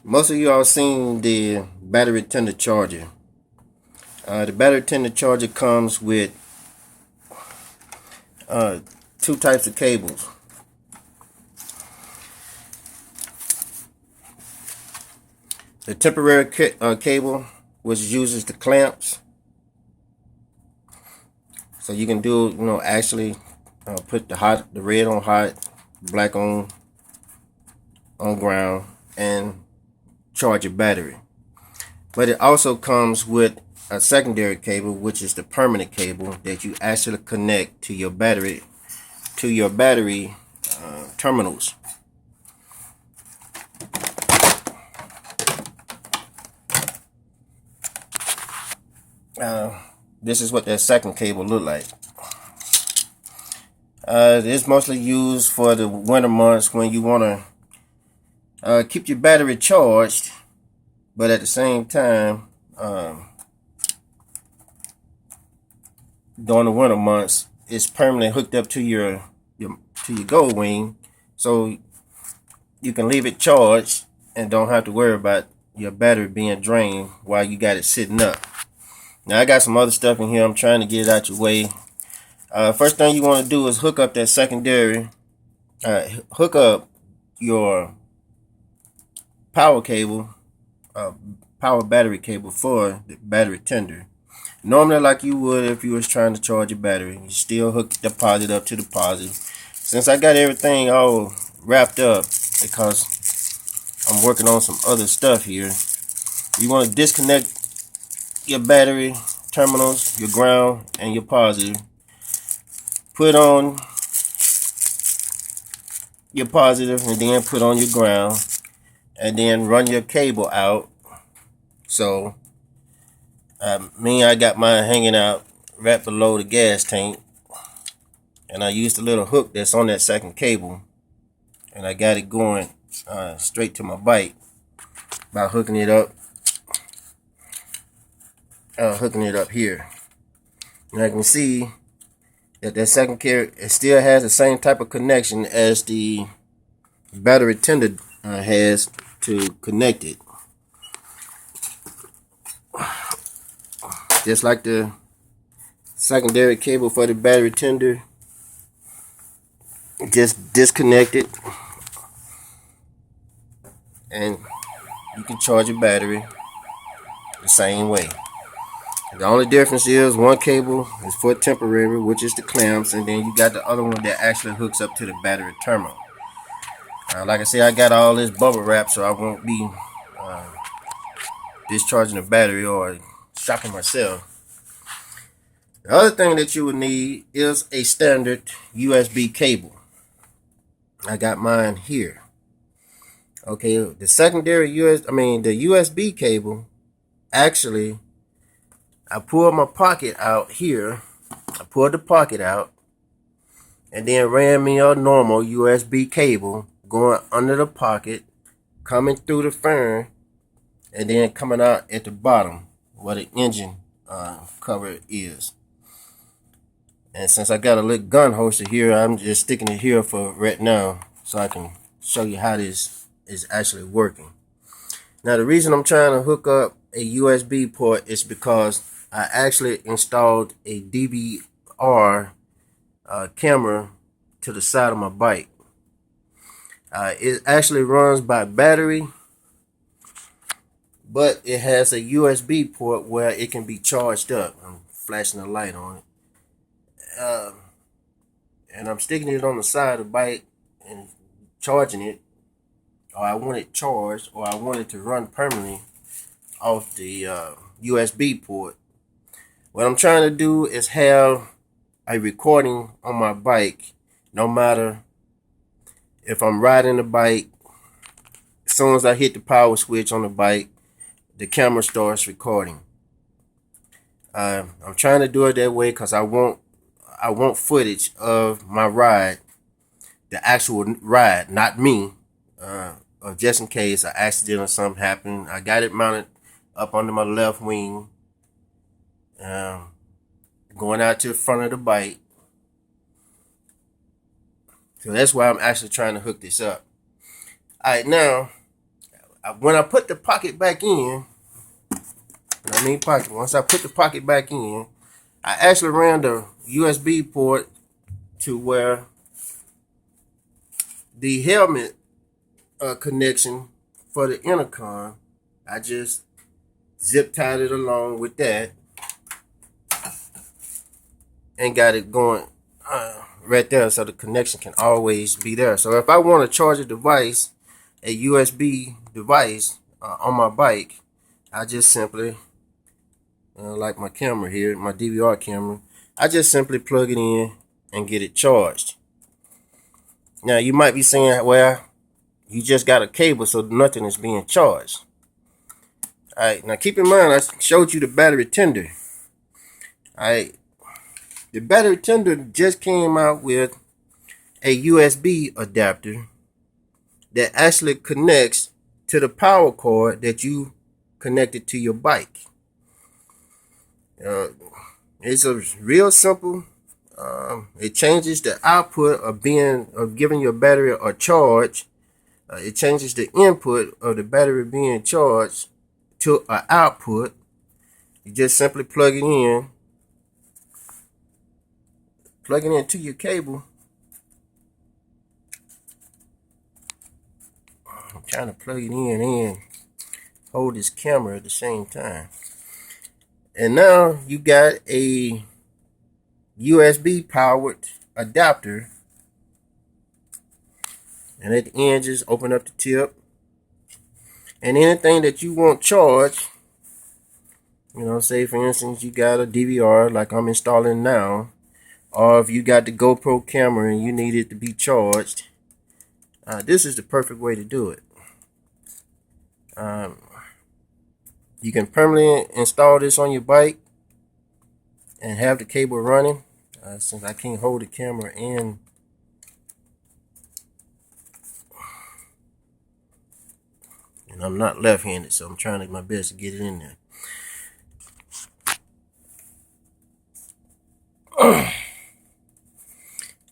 Most of you all seen the battery tender charger. The battery tender charger comes with uh, two types of cables. The temporary cable, which uses the clamps, so you can do, actually put the red on hot, black on ground, and charge your battery. But it also comes with a secondary cable, which is the permanent cable that you actually connect to your battery terminals. This is what that second cable look like. It's mostly used for the winter months when you want to keep your battery charged, but at the same time, during the winter months, it's permanently hooked up to your Goldwing, so you can leave it charged and don't have to worry about your battery being drained while you got it sitting up. Now I got some other stuff in here. I'm trying to get it out your way. First thing you want to do is hook up that secondary. Hook up your power cable, power battery cable for the battery tender. Normally, like you would if you was trying to charge your battery, you still hook the positive up to the positive. Since I got everything all wrapped up because I'm working on some other stuff here, you want to disconnect your battery terminals, your ground, and your positive. Put on your positive and then put on your ground, and then run your cable out. So I got mine hanging out right below the gas tank, and I used a little hook that's on that second cable, and I got it going straight to my bike by hooking it up here. And I can see that second carrot, it still has the same type of connection as the battery tender has to connect it. Just like the secondary cable for the battery tender, just disconnect it and you can charge your battery the same way. The only difference is one cable is for temporary, which is the clamps, and then you got the other one that actually hooks up to the battery terminal. Like I said, I got all this bubble wrap, so I won't be discharging the battery or shocking myself. The other thing that you would need is a standard USB cable. I got mine here. Okay, the secondary the USB cable, actually, I pulled my pocket out here. I pulled the pocket out and then ran me a normal USB cable going under the pocket, coming through the fan, and then coming out at the bottom where the engine cover is. And since I got a little gun holster here, I'm just sticking it here for right now so I can show you how this is actually working. Now the reason I'm trying to hook up a USB port is because I actually installed a DVR camera to the side of my bike. It actually runs by battery, but it has a USB port where it can be charged up. I'm flashing a light on it. And I'm sticking it on the side of the bike and charging it, or I want it charged, or I want it to run permanently off the USB port. What I'm trying to do is have a recording on my bike, no matter if I'm riding the bike. As soon as I hit the power switch on the bike, the camera starts recording. I'm trying to do it that way because I want footage of my ride, the actual ride, not me. Or just in case an accident or something happened. I got it mounted up under my left wing, going out to the front of the bike. So that's why I'm actually trying to hook this up. All right, now when I put the pocket back in, once I put the pocket back in, I actually ran the USB port to where the helmet connection for the intercom. I just zip tied it along with that and got it going right there, so the connection can always be there. So if I want to charge a device, a USB device on my bike, I just simply, like my camera here, my DVR camera, I just simply plug it in and get it charged. Now you might be saying, well, you just got a cable, so nothing is being charged. All right, now keep in mind, I showed you the battery tender. All right, the battery tender just came out with a USB adapter that actually connects to the power cord that you connected to your bike. It's a real simple. It changes the output of giving your battery a charge. It changes the input of the battery being charged to an output. You just simply plug it into your cable. I'm trying to plug it in and hold this camera at the same time. And now you got a USB powered adapter, and at the end just open up the tip, and anything that you want charged, say for instance you got a DVR like I'm installing now, or if you got the GoPro camera and you need it to be charged, this is the perfect way to do it. You can permanently install this on your bike and have the cable running. Since I can't hold the camera in, and I'm not left-handed, so I'm trying to do my best to get it in there.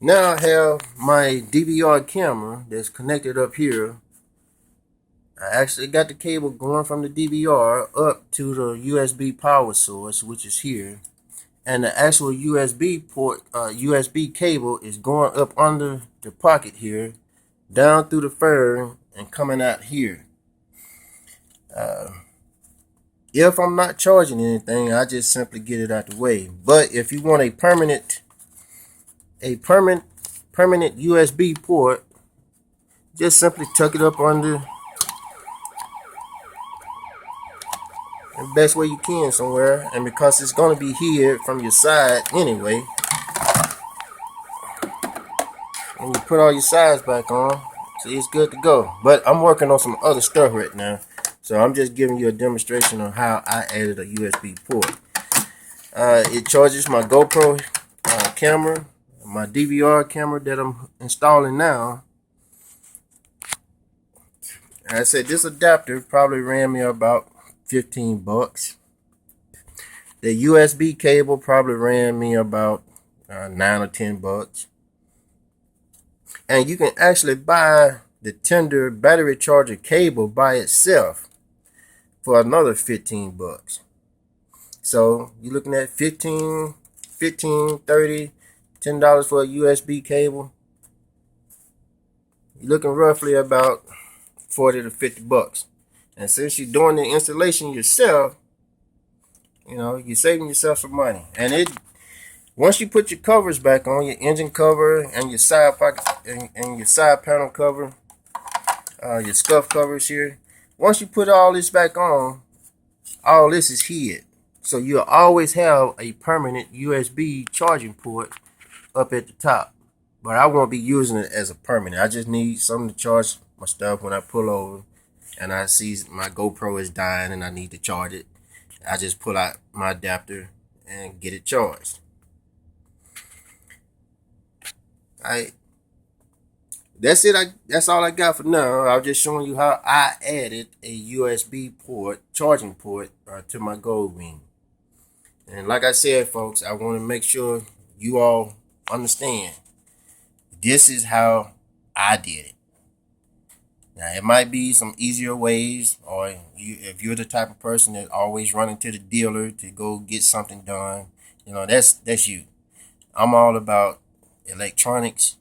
Now I have my DVR camera that's connected up here. I actually got the cable going from the DVR up to the USB power source, which is here. And the actual USB port, USB cable is going up under the pocket here, down through the fur and coming out here. If I'm not charging anything, I just simply get it out the way. But if you want a permanent USB port, just simply tuck it up under the best way you can somewhere, and because it's going to be here from your side anyway, and you put all your sides back on, so it's good to go. But I'm working on some other stuff right now, so I'm just giving you a demonstration on how I added a USB port. It charges my GoPro camera, my DVR camera that I'm installing now. And I said this adapter probably ran me about $15. The USB cable probably ran me about $9 or $10. And you can actually buy the tender battery charger cable by itself for another $15. So you're looking at $15, $30, $10 for a USB cable. You're looking roughly about $40 to $50. And since you're doing the installation yourself, you're saving yourself some money. And once you put your covers back on, your engine cover and your side pocket and your side panel cover, your scuff covers here, once you put all this back on, all this is hid. So you'll always have a permanent USB charging port up at the top. But I won't be using it as a permanent. I just need something to charge my stuff when I pull over and I see my GoPro is dying and I need to charge it. I just pull out my adapter and get it charged. That's it. That's all I got for now. I was just showing you how I added a USB port, charging port, to my Goldwing. And like I said, folks, I want to make sure you all understand this is how I did it. Now, it might be some easier ways, or if you're the type of person that always running to the dealer to go get something done, that's you. I'm all about electronics,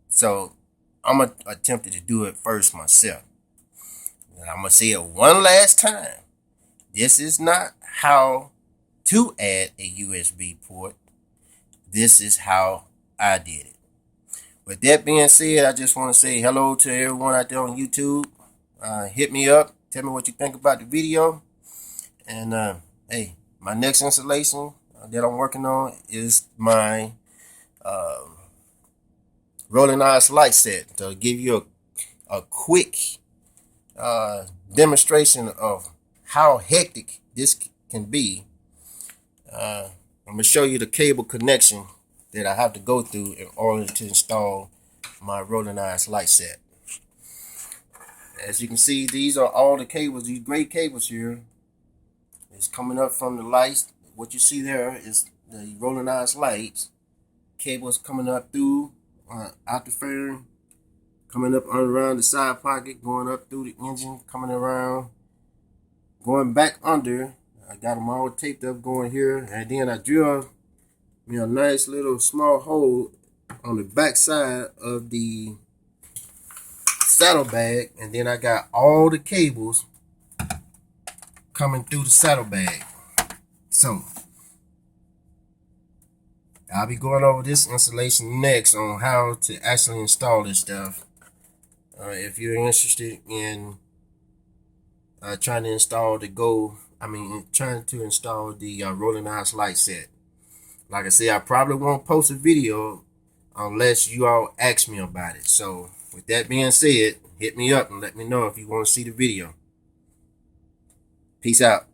so I'm gonna attempt to do it first myself. And I'm gonna say it one last time. This is not how to add a USB port. This is how I did it. With that being said, I just want to say hello to everyone out there on YouTube. Hit me up. Tell me what you think about the video. And hey, my next installation that I'm working on is my rolling eyes light set. To give you a quick demonstration of how hectic this can be, I'm going to show you the cable connection that I have to go through in order to install my rolling eyes light set. As you can see, these are all the cables, these gray cables here. It's coming up from the lights. What you see there is the rolling eyes lights. Cables coming up through, out the fairing, coming up around the side pocket, going up through the engine, coming around, going back under. I got them all taped up going here, and then I drill me a nice little small hole on the back side of the saddlebag, and then I got all the cables coming through the saddlebag. So I'll be going over this installation next on how to actually install this stuff. If you're interested in trying to install the rolling eyes light set. Like I said, I probably won't post a video unless you all ask me about it. So with that being said, hit me up and let me know if you want to see the video. Peace out.